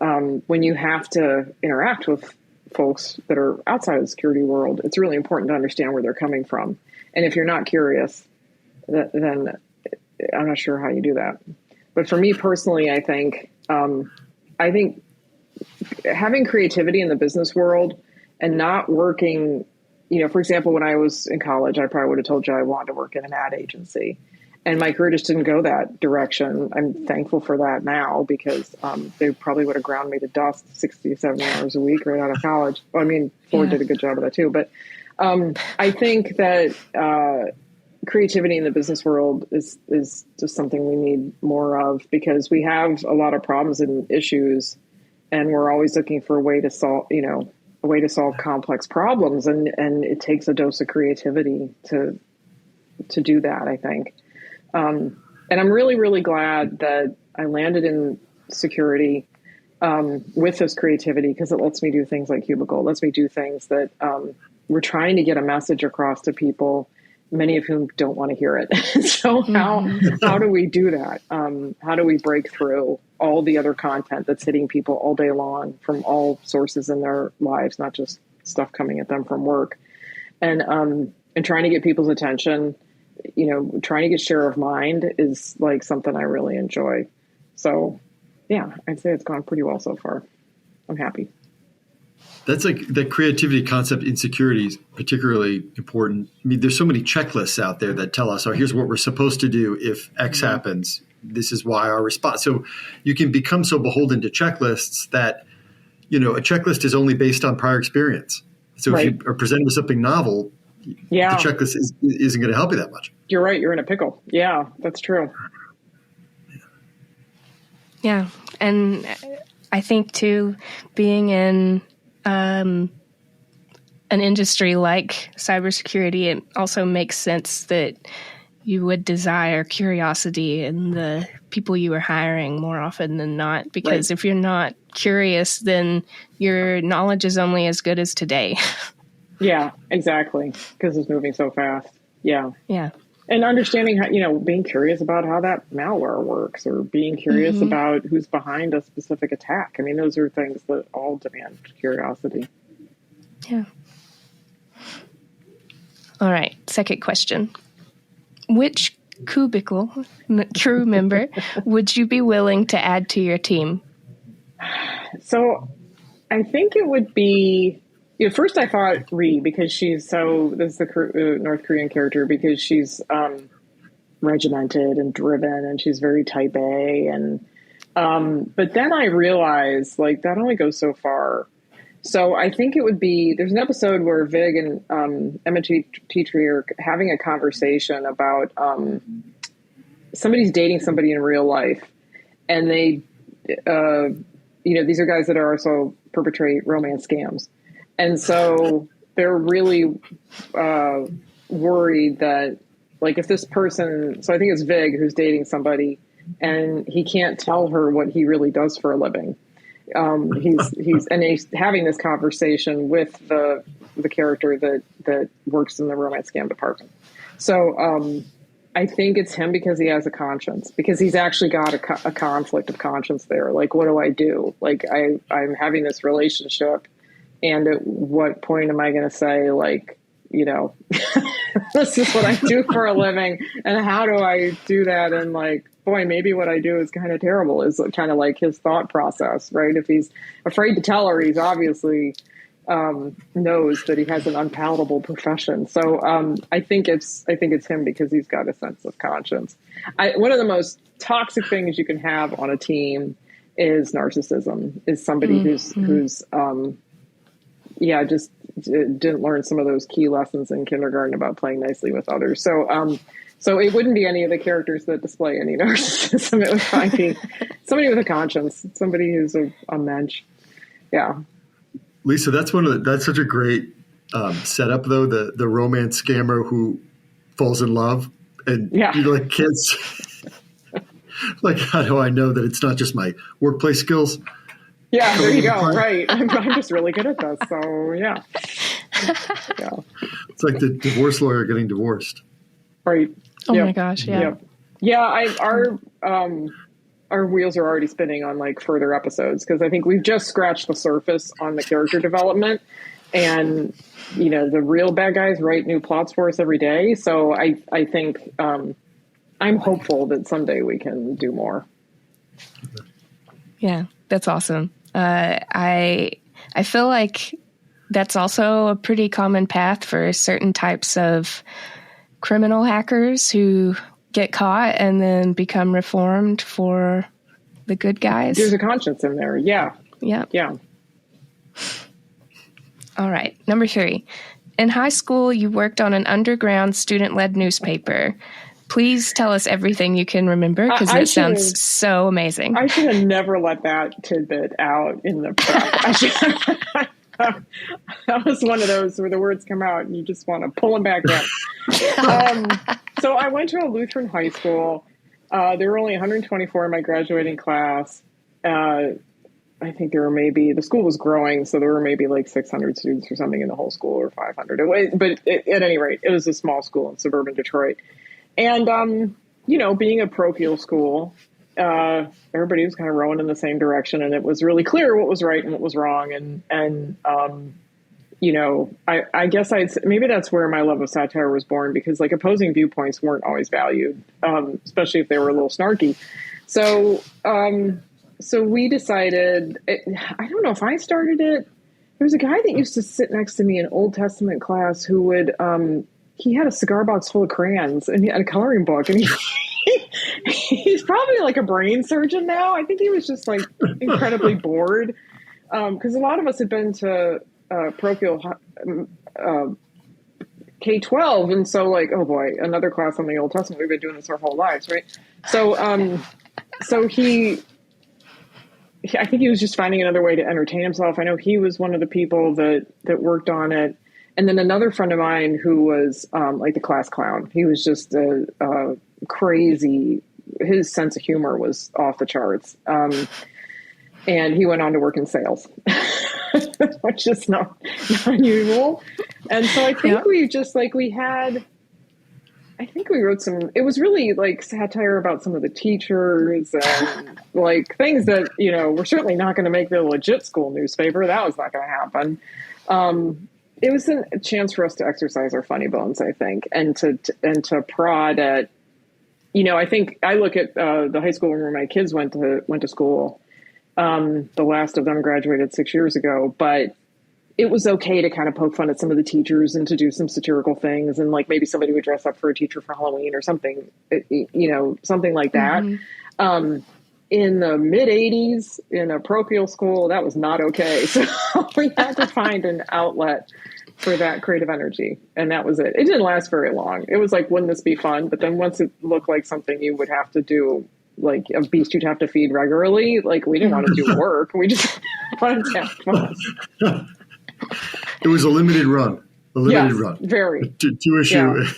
Speaker 4: when you have to interact with folks that are outside of the security world, it's really important to understand where they're coming from. And if you're not curious, then I'm not sure how you do that. But for me personally, I think having creativity in the business world and not working, for example, when I was in college, I probably would have told you I wanted to work in an ad agency. And my career just didn't go that direction. I'm thankful for that now, because they probably would have ground me to dust 60, 70 hours a week right out of college. Well, I mean, Ford did a good job of that too. But I think that creativity in the business world is just something we need more of, because we have a lot of problems and issues, and we're always looking for a way to solve complex problems. And it takes a dose of creativity to do that, I think. And I'm really, really glad that I landed in security with this creativity, because it lets me do things like Kubikle. It lets me do things that we're trying to get a message across to people, many of whom don't want to hear it. So how do we do that? How do we break through all the other content that's hitting people all day long from all sources in their lives, not just stuff coming at them from work, and trying to get people's attention, trying to get share of mind is like something I really enjoy. So yeah, I'd say it's gone pretty well so far. I'm happy.
Speaker 1: That's like the creativity concept in security is particularly important. I mean, there's so many checklists out there that tell us, oh, here's what we're supposed to do if X happens. This is why our response. So you can become so beholden to checklists that, a checklist is only based on prior experience. So if you are presented with something novel, the checklist isn't going to help you that much. You're
Speaker 4: right. You're in a pickle. Yeah, that's true.
Speaker 2: Yeah. And I think too, being in an industry like cybersecurity, it also makes sense that you would desire curiosity in the people you are hiring more often than not, because if you're not curious, then your knowledge is only as good as today.
Speaker 4: Yeah, exactly. Because it's moving so fast. Yeah.
Speaker 2: Yeah.
Speaker 4: And understanding how, being curious about how that malware works, or being curious about who's behind a specific attack. I mean, those are things that all demand curiosity.
Speaker 2: Yeah. All right. Second question. Which Kubikle crew member would you be willing to add to your team?
Speaker 4: So I think it would be, first I thought Ree, because this is the North Korean character, because she's regimented and driven, and she's very type A. And but then I realized, like, that only goes so far. So I think it would be, there's an episode where Vig and Emma Teatree are having a conversation about somebody's dating somebody in real life. And they, these are guys that are also perpetrate romance scams. And so they're really worried that, like, if this person, so I think it's Vig who's dating somebody, and he can't tell her what he really does for a living. He's having this conversation with the character that works in the romance scam department. So I think it's him because he has a conscience, because he's actually got a conflict of conscience there. Like, what do I do? Like, I'm having this relationship, and at what point am I going to say, like, this is what I do for a living, and how do I do that? And, like, boy, maybe what I do is kind of terrible, is kind of like his thought process, right? If he's afraid to tell her, he's obviously knows that he has an unpalatable profession. So I think it's him because he's got a sense of conscience. One of the most toxic things you can have on a team is narcissism, is somebody who's just didn't learn some of those key lessons in kindergarten about playing nicely with others. So it wouldn't be any of the characters that display any narcissism. It would probably be somebody with a conscience, somebody who's a mensch. Yeah.
Speaker 1: Lisa, that's such a great setup, though. The romance scammer who falls in love, and you're like, kids, like, how do I know that it's not just my workplace skills?
Speaker 4: Yeah, there you go. Right. I'm just really good at this. So yeah.
Speaker 1: It's like the divorce lawyer getting divorced.
Speaker 4: Right.
Speaker 2: Oh my gosh. Yeah.
Speaker 4: Our wheels are already spinning on, like, further episodes, because I think we've just scratched the surface on the character development, and the real bad guys write new plots for us every day. So I think I'm hopeful that someday we can do more.
Speaker 2: Yeah, that's awesome. I feel like that's also a pretty common path for certain types of criminal hackers who get caught and then become reformed for the good guys.
Speaker 4: There's a conscience in there. Yeah.
Speaker 2: Yeah.
Speaker 4: Yeah.
Speaker 2: All right. Number 3. In high school, you worked on an underground student-led newspaper. Please tell us everything you can remember, because it sounds so amazing.
Speaker 4: I should have never let that tidbit out in the prep. That was one of those where the words come out and you just want to pull them back in. So I went to a Lutheran high school. There were only 124 in my graduating class. I think the school was growing, so there were maybe like 600 students or something in the whole school, or 500. At any rate, it was a small school in suburban Detroit. And, being a parochial school, everybody was kind of rowing in the same direction, and it was really clear what was right and what was wrong. And I guess maybe that's where my love of satire was born, because, like, opposing viewpoints weren't always valued, especially if they were a little snarky. So we decided, I don't know if I started it. There was a guy that used to sit next to me in Old Testament class who would, he had a cigar box full of crayons, and he had a coloring book, and he's probably like a brain surgeon now. I think he was just, like, incredibly bored. Because a lot of us had been to parochial K-12, and so, like, oh boy, another class on the Old Testament. We've been doing this our whole lives, right? So I think he was just finding another way to entertain himself. I know he was one of the people that worked on it. And then another friend of mine who was like the class clown. He was just a crazy. His sense of humor was off the charts. And he went on to work in sales, which is not unusual. And so I think we just, like, we had, I think we wrote it was really like satire about some of the teachers and like things that, we're certainly not going to make the legit school newspaper. That was not going to happen. It was a chance for us to exercise our funny bones, I think, and to prod at, I think I look at the high school where my kids went to school. The last of them graduated 6 years ago, but it was okay to kind of poke fun at some of the teachers and to do some satirical things. And like maybe somebody would dress up for a teacher for Halloween or something, something like that. Mm-hmm. In the mid 80s in a parochial school, that was not okay. So we had to find an outlet for that creative energy. And that was it. It didn't last very long. It was like, wouldn't this be fun? But then once it looked like something you would have to do, like a beast you'd have to feed regularly, like we didn't want to do work. We just wanted to have fun.
Speaker 1: It was a limited run.
Speaker 4: Very.
Speaker 1: Two issue. Yeah.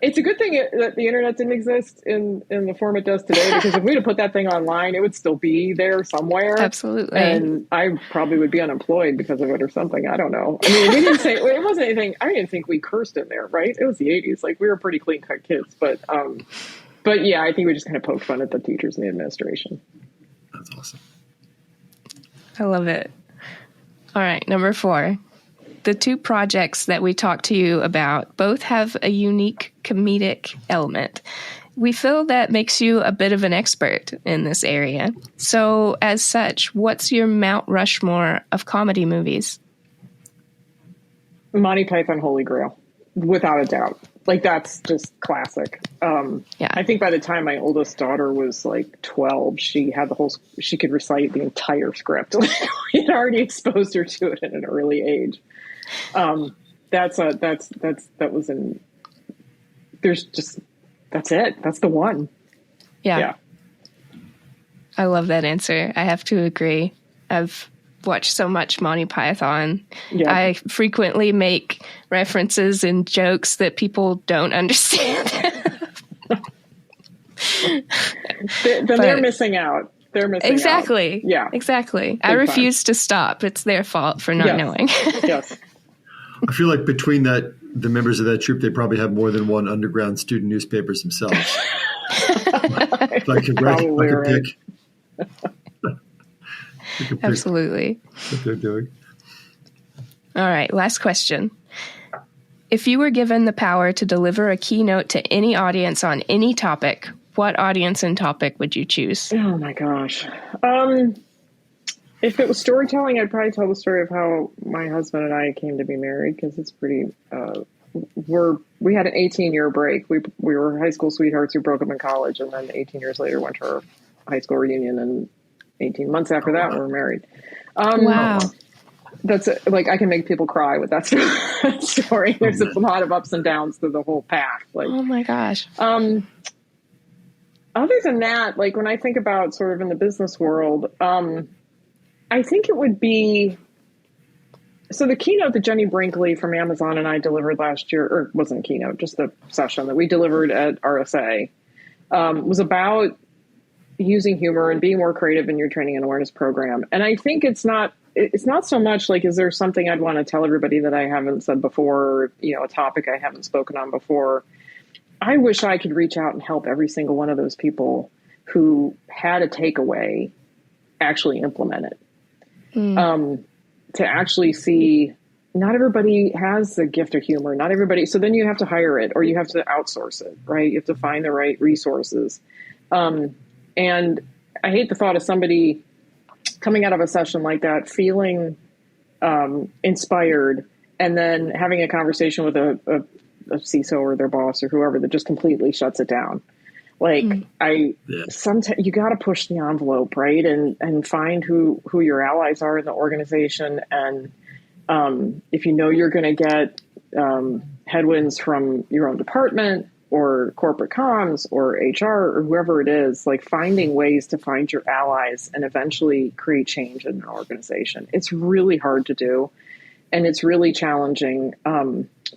Speaker 4: It's a good thing that the internet didn't exist in the form it does today, because if we'd have put that thing online, it would still be there somewhere.
Speaker 2: Absolutely.
Speaker 4: And I probably would be unemployed because of it or something. I don't know. I mean, we didn't say, it wasn't anything. I didn't think we cursed in there, right? It was the 80s. Like we were pretty clean cut kids, but yeah, I think we just kind of poked fun at the teachers and the administration.
Speaker 1: That's awesome.
Speaker 2: I love it. All right. Number 4. The 2 projects that we talked to you about both have a unique comedic element. We feel that makes you a bit of an expert in this area. So as such, what's your Mount Rushmore of comedy movies?
Speaker 4: Monty Python Holy Grail, without a doubt. Like that's just classic. I think by the time my oldest daughter was like 12, she could recite the entire script. We'd already exposed her to it at an early age. That's it. That's the one.
Speaker 2: Yeah. I love that answer. I have to agree. I've watched so much Monty Python. Yeah. I frequently make references and jokes that people don't understand.
Speaker 4: They're missing out. They're missing
Speaker 2: exactly.
Speaker 4: out. Yeah.
Speaker 2: Exactly. I refuse to stop. It's their fault for not knowing.
Speaker 4: Yes.
Speaker 1: I feel like between the members of that troupe, they probably have more than one underground student newspapers themselves. If I could pick.
Speaker 2: Absolutely.
Speaker 1: What they're doing.
Speaker 2: All right. Last question. If you were given the power to deliver a keynote to any audience on any topic, what audience and topic would you choose?
Speaker 4: Oh my gosh. If it was storytelling, I'd probably tell the story of how my husband and I came to be married, because it's pretty, we had an 18-year break. We were high school sweethearts who broke up in college, and then 18 years later went to our high school reunion, and 18 months after that, we were married.
Speaker 2: Wow.
Speaker 4: That's like, I can make people cry with that story. There's a lot of ups and downs through the whole path. Like,
Speaker 2: oh my gosh.
Speaker 4: Other than that, like when I think about sort of in the business world, I think it would be, so the keynote that Jenny Brinkley from Amazon and I delivered last year, or it wasn't a keynote, just the session that we delivered at RSA, was about using humor and being more creative in your training and awareness program. And I think it's not so much like, is there something I'd want to tell everybody that I haven't said before, a topic I haven't spoken on before. I wish I could reach out and help every single one of those people who had a takeaway actually implement it. To actually see, not everybody has the gift of humor, not everybody. So then you have to hire it, or you have to outsource it, right? You have to find the right resources. And I hate the thought of somebody coming out of a session like that, feeling inspired, and then having a conversation with a CISO or their boss or whoever that just completely shuts it down. Like sometimes you got to push the envelope, right? And find who your allies are in the organization. And if you know you're going to get headwinds from your own department or corporate comms or HR or whoever it is, like finding ways to find your allies and eventually create change in an organization. It's really hard to do. And it's really challenging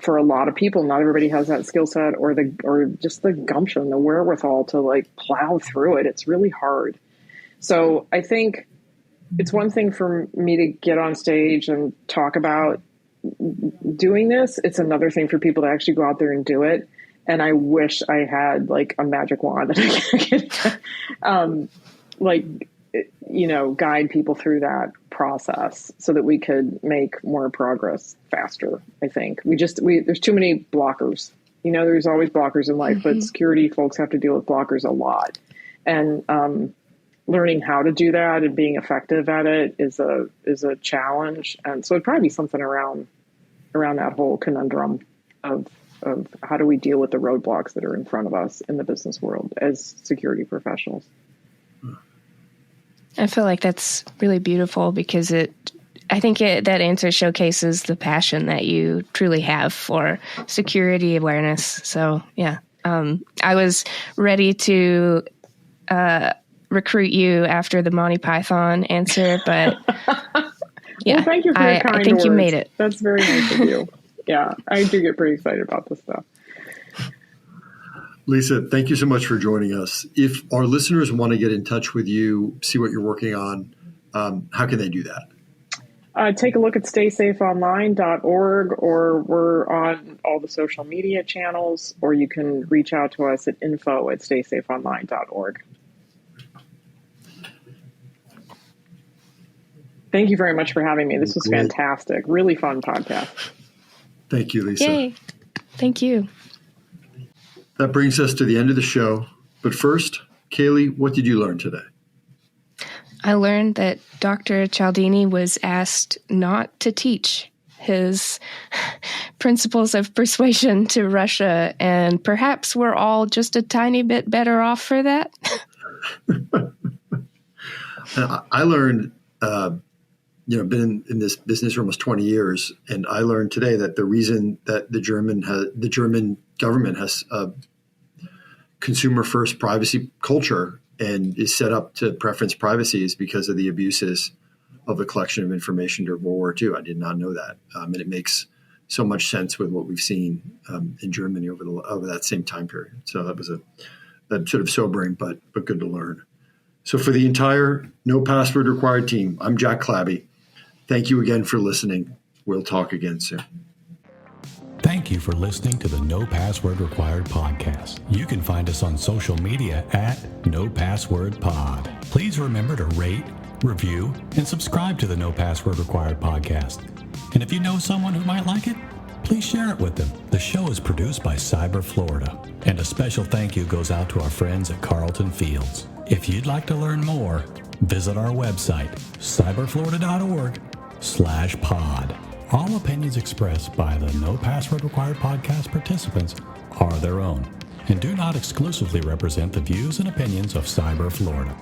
Speaker 4: for a lot of people. Not everybody has that skill set or just the gumption, the wherewithal to like plow through it. It's really hard. So I think it's one thing for me to get on stage and talk about doing this. It's another thing for people to actually go out there and do it. And I wish I had like a magic wand that I could, guide people through that process so that we could make more progress faster. I think there's too many blockers. There's always blockers in life, but security folks have to deal with blockers a lot. And learning how to do that and being effective at it is a challenge. And so it'd probably be something around that whole conundrum of how do we deal with the roadblocks that are in front of us in the business world as security professionals.
Speaker 2: I feel like that's really beautiful because I think that answer showcases the passion that you truly have for security awareness. So, yeah, I was ready to recruit you after the Monty Python answer, but yeah,
Speaker 4: well, thank you for your kind
Speaker 2: I think
Speaker 4: words.
Speaker 2: You made it.
Speaker 4: That's very nice of you. Yeah, I do get pretty excited about this stuff.
Speaker 1: Lisa, thank you so much for joining us. If our listeners want to get in touch with you, see what you're working on, how can they do that?
Speaker 4: Take a look at staysafeonline.org, or we're on all the social media channels, or you can reach out to us at info@staysafeonline.org. Thank you very much for having me. This was fantastic. Really fun podcast.
Speaker 1: Thank you, Lisa.
Speaker 2: Yay. Thank you.
Speaker 1: That brings us to the end of the show. But first, Kayley, what did you learn today?
Speaker 2: I learned that Dr. Cialdini was asked not to teach his principles of persuasion to Russia, and perhaps we're all just a tiny bit better off for that.
Speaker 1: I learned, been in this business for almost 20 years, and I learned today that the reason that the German government has a consumer-first privacy culture and is set up to preference privacy is because of the abuses of the collection of information during World War II. I did not know that, and it makes so much sense with what we've seen in Germany over that same time period. So that was a sort of sobering, but good to learn. So for the entire No Password Required team, I'm Jack Clabby. Thank you again for listening. We'll talk again soon.
Speaker 3: Thank you for listening to the No Password Required podcast. You can find us on social media at No Password Pod. Please remember to rate, review, and subscribe to the No Password Required podcast. And if you know someone who might like it, please share it with them. The show is produced by Cyber Florida. And a special thank you goes out to our friends at Carlton Fields. If you'd like to learn more, visit our website, cyberflorida.org/pod. All opinions expressed by the No Password Required podcast participants are their own and do not exclusively represent the views and opinions of Cyber Florida.